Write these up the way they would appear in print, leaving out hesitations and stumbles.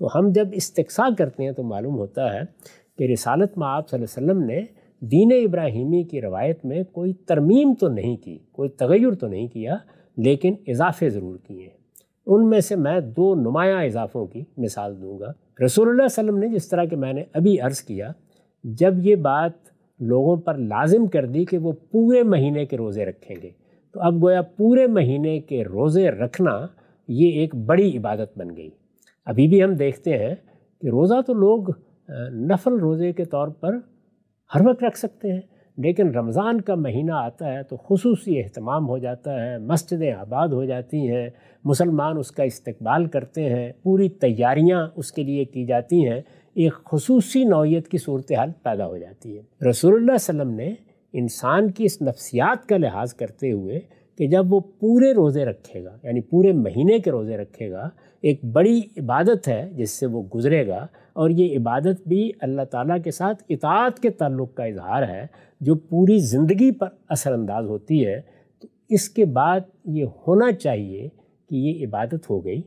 تو ہم جب استقصاء کرتے ہیں تو معلوم ہوتا ہے کہ رسالت مآب صلی اللہ علیہ وسلم نے دین ابراہیمی کی روایت میں کوئی ترمیم تو نہیں کی، کوئی تغیر تو نہیں کیا، لیکن اضافے ضرور کیے ہیں۔ ان میں سے میں 2 نمایاں اضافوں کی مثال دوں گا۔ رسول اللہ صلی اللہ علیہ وسلم نے جس طرح کہ میں نے ابھی عرض کیا، جب یہ بات لوگوں پر لازم کر دی کہ وہ پورے مہینے کے روزے رکھیں گے، تو اب گویا پورے مہینے کے روزے رکھنا یہ ایک بڑی عبادت بن گئی۔ ابھی بھی ہم دیکھتے ہیں کہ روزہ تو لوگ نفل روزے کے طور پر ہر وقت رکھ سکتے ہیں، لیکن رمضان کا مہینہ آتا ہے تو خصوصی اہتمام ہو جاتا ہے، مسجدیں آباد ہو جاتی ہیں، مسلمان اس کا استقبال کرتے ہیں، پوری تیاریاں اس کے لیے کی جاتی ہیں، ایک خصوصی نوعیت کی صورتحال پیدا ہو جاتی ہے۔ رسول اللہ صلی اللہ علیہ وسلم نے انسان کی اس نفسیات کا لحاظ کرتے ہوئے کہ جب وہ پورے روزے رکھے گا، یعنی پورے مہینے کے روزے رکھے گا، ایک بڑی عبادت ہے جس سے وہ گزرے گا، اور یہ عبادت بھی اللہ تعالیٰ کے ساتھ اطاعت کے تعلق کا اظہار ہے جو پوری زندگی پر اثر انداز ہوتی ہے۔ تو اس کے بعد یہ ہونا چاہیے کہ یہ عبادت ہو گئی،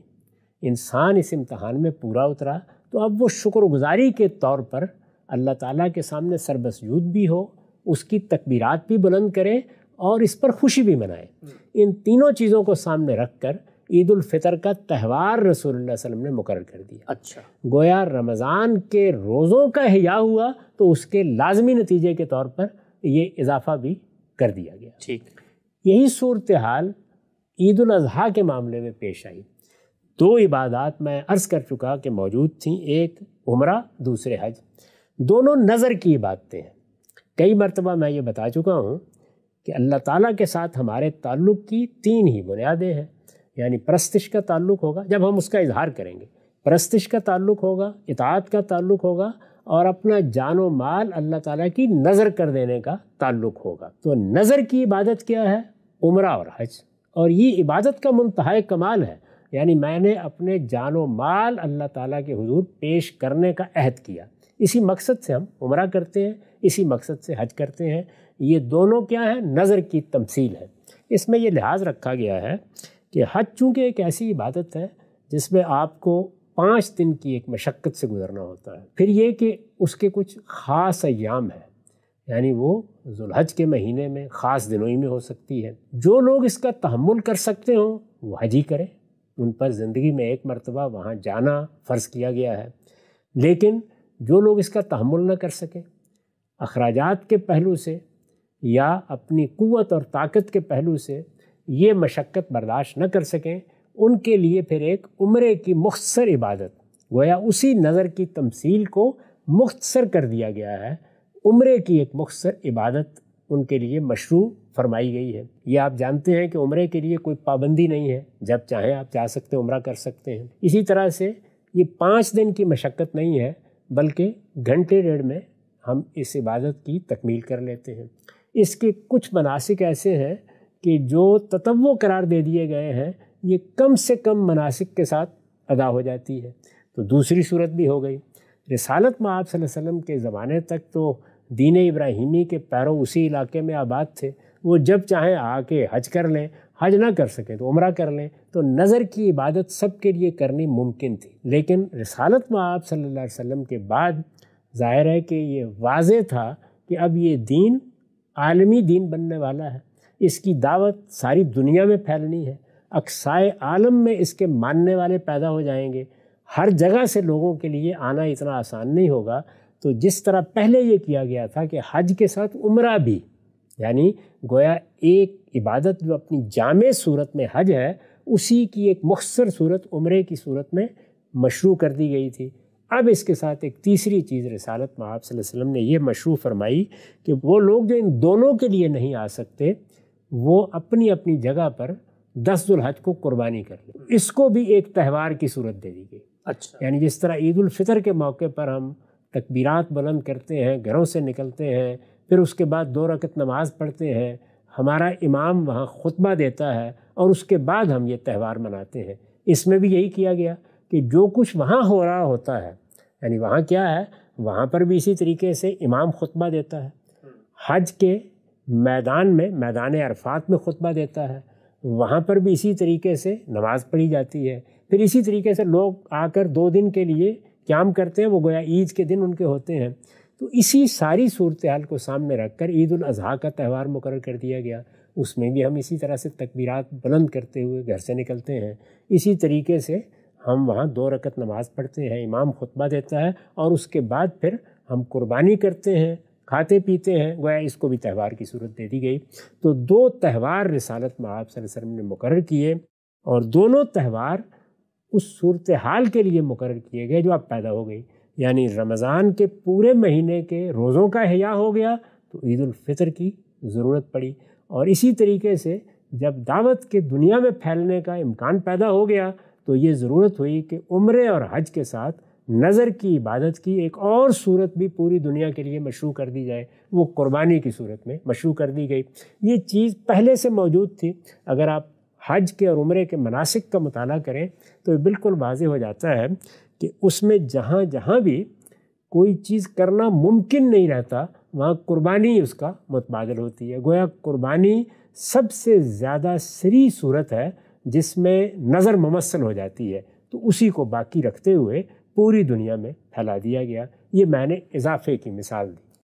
انسان اس امتحان میں پورا اترا، تو اب وہ شکر گزاری کے طور پر اللہ تعالیٰ کے سامنے سربسجود بھی ہو، اس کی تکبیرات بھی بلند کرے اور اس پر خوشی بھی منائے۔ ان تینوں چیزوں کو سامنے رکھ کر عید الفطر کا تہوار رسول اللہ صلی اللہ علیہ وسلم نے مقرر کر دیا۔ اچھا، گویا رمضان کے روزوں کا احیاء ہوا تو اس کے لازمی نتیجے کے طور پر یہ اضافہ بھی کر دیا گیا۔ ٹھیک، یہی صورتحال عید الاضحیٰ کے معاملے میں پیش آئی۔ 2 عبادات میں عرض کر چکا کہ موجود تھیں، ایک عمرہ، دوسرے حج، دونوں نظر کی عبادتیں ہیں۔ کئی مرتبہ میں یہ بتا چکا ہوں کہ اللہ تعالیٰ کے ساتھ ہمارے تعلق کی 3 ہی بنیادیں ہیں، یعنی پرستش کا تعلق ہوگا جب ہم اس کا اظہار کریں گے، پرستش کا تعلق ہوگا، اطاعت کا تعلق ہوگا، اور اپنا جان و مال اللہ تعالیٰ کی نظر کر دینے کا تعلق ہوگا۔ تو نظر کی عبادت کیا ہے؟ عمرہ اور حج، اور یہ عبادت کا منتہائی کمال ہے، یعنی میں نے اپنے جان و مال اللہ تعالیٰ کے حضور پیش کرنے کا عہد کیا۔ اسی مقصد سے ہم عمرہ کرتے ہیں، اسی مقصد سے حج کرتے ہیں۔ یہ دونوں کیا ہیں؟ نظر کی تمثیل ہے۔ اس میں یہ لحاظ رکھا گیا ہے کہ حج چونکہ ایک ایسی عبادت ہے جس میں آپ کو 5 دن کی ایک مشقت سے گزرنا ہوتا ہے، پھر یہ کہ اس کے کچھ خاص ایام ہیں، یعنی وہ ذوالحج کے مہینے میں خاص دنوں ہی میں ہو سکتی ہے۔ جو لوگ اس کا تحمل کر سکتے ہوں وہ حج ہی کریں، ان پر زندگی میں ایک مرتبہ وہاں جانا فرض کیا گیا ہے۔ لیکن جو لوگ اس کا تحمل نہ کر سکیں، اخراجات کے پہلو سے یا اپنی قوت اور طاقت کے پہلو سے یہ مشقت برداشت نہ کر سکیں، ان کے لیے پھر ایک عمرے کی مختصر عبادت، گویا اسی نظر کی تمثیل کو مختصر کر دیا گیا ہے، عمرے کی ایک مختصر عبادت ان کے لیے مشروع فرمائی گئی ہے۔ یہ آپ جانتے ہیں کہ عمرے کے لیے کوئی پابندی نہیں ہے، جب چاہیں آپ جا سکتے ہیں، عمرہ کر سکتے ہیں۔ اسی طرح سے یہ 5 دن کی مشقت نہیں ہے، بلکہ گھنٹے 1.5 میں ہم اس عبادت کی تکمیل کر لیتے ہیں۔ اس کے کچھ مناسک ایسے ہیں کہ جو تطوع قرار دے دیے گئے ہیں، یہ کم سے کم مناسک کے ساتھ ادا ہو جاتی ہے۔ تو دوسری صورت بھی ہو گئی۔ رسالت مآب صلی اللہ علیہ وسلم کے زمانے تک تو دین ابراہیمی کے پیرو اسی علاقے میں آباد تھے، وہ جب چاہیں آ کے حج کر لیں، حج نہ کر سکیں تو عمرہ کر لیں، تو نظر کی عبادت سب کے لیے کرنی ممکن تھی۔ لیکن رسالت مآب صلی اللہ علیہ وسلم کے بعد ظاہر ہے کہ یہ واضح تھا کہ اب یہ دین عالمی دین بننے والا ہے، اس کی دعوت ساری دنیا میں پھیلنی ہے، اقصائے عالم میں اس کے ماننے والے پیدا ہو جائیں گے، ہر جگہ سے لوگوں کے لیے آنا اتنا آسان نہیں ہوگا۔ تو جس طرح پہلے یہ کیا گیا تھا کہ حج کے ساتھ عمرہ بھی، یعنی گویا ایک عبادت جو اپنی جامع صورت میں حج ہے، اسی کی ایک مختصر صورت عمرے کی صورت میں مشروع کر دی گئی تھی۔ اب اس کے ساتھ ایک تیسری چیز رسالت مآب صلی اللہ علیہ وسلم نے یہ مشروع فرمائی کہ وہ لوگ جو ان دونوں کے لیے نہیں آ سکتے، وہ اپنی اپنی جگہ پر 10 ذوالحج کو قربانی کر لیں۔ اس کو بھی ایک تہوار کی صورت دے دی گئی۔ اچھا، یعنی جس طرح عید الفطر کے موقع پر ہم تکبیرات بلند کرتے ہیں، گھروں سے نکلتے ہیں، پھر اس کے بعد 2 رکعت نماز پڑھتے ہیں، ہمارا امام وہاں خطبہ دیتا ہے، اور اس کے بعد ہم یہ تہوار مناتے ہیں۔ اس میں بھی یہی کیا گیا کہ جو کچھ وہاں ہو رہا ہوتا ہے، یعنی وہاں کیا ہے، وہاں پر بھی اسی طریقے سے امام خطبہ دیتا ہے، حج کے میدان میں، میدان عرفات میں خطبہ دیتا ہے، وہاں پر بھی اسی طریقے سے نماز پڑھی جاتی ہے. پھر اسی طریقے سے لوگ آ کر 2 دن کے لیے قیام کرتے ہیں، وہ گویا عید کے دن ان کے ہوتے ہیں. تو اسی ساری صورتحال کو سامنے رکھ کر عید الاضحیٰ کا تہوار مقرر کر دیا گیا. اس میں بھی ہم اسی طرح سے تکبیرات بلند کرتے ہوئے گھر سے نکلتے ہیں. اسی طریقے سے ہم وہاں 2 رکعت نماز پڑھتے ہیں، امام خطبہ دیتا ہے اور اس کے بعد پھر ہم قربانی کرتے ہیں، کھاتے پیتے ہیں. گویا اس کو بھی تہوار کی صورت دے دی گئی. تو 2 تہوار رسالت میں آپ صلی اللہ علیہ وسلم نے مقرر کیے، اور دونوں تہوار اس صورتحال کے لیے مقرر کیے گئے جو اب پیدا ہو گئی. یعنی رمضان کے پورے مہینے کے روزوں کا احیاء ہو گیا تو عید الفطر کی ضرورت پڑی. اور اسی طریقے سے جب دعوت کے دنیا میں پھیلنے کا امکان پیدا ہو گیا تو یہ ضرورت ہوئی کہ عمرے اور حج کے ساتھ نظر کی عبادت کی ایک اور صورت بھی پوری دنیا کے لیے مشروع کر دی جائے. وہ قربانی کی صورت میں مشروع کر دی گئی. یہ چیز پہلے سے موجود تھی. اگر آپ حج کے اور عمرے کے مناسک کا مطالعہ کریں تو بالکل واضح ہو جاتا ہے کہ اس میں جہاں جہاں بھی کوئی چیز کرنا ممکن نہیں رہتا وہاں قربانی اس کا متبادل ہوتی ہے. گویا قربانی سب سے زیادہ سری صورت ہے جس میں نظر ممثل ہو جاتی ہے، تو اسی کو باقی رکھتے ہوئے پوری دنیا میں پھیلا دیا گیا. یہ میں نے اضافے کی مثال دی.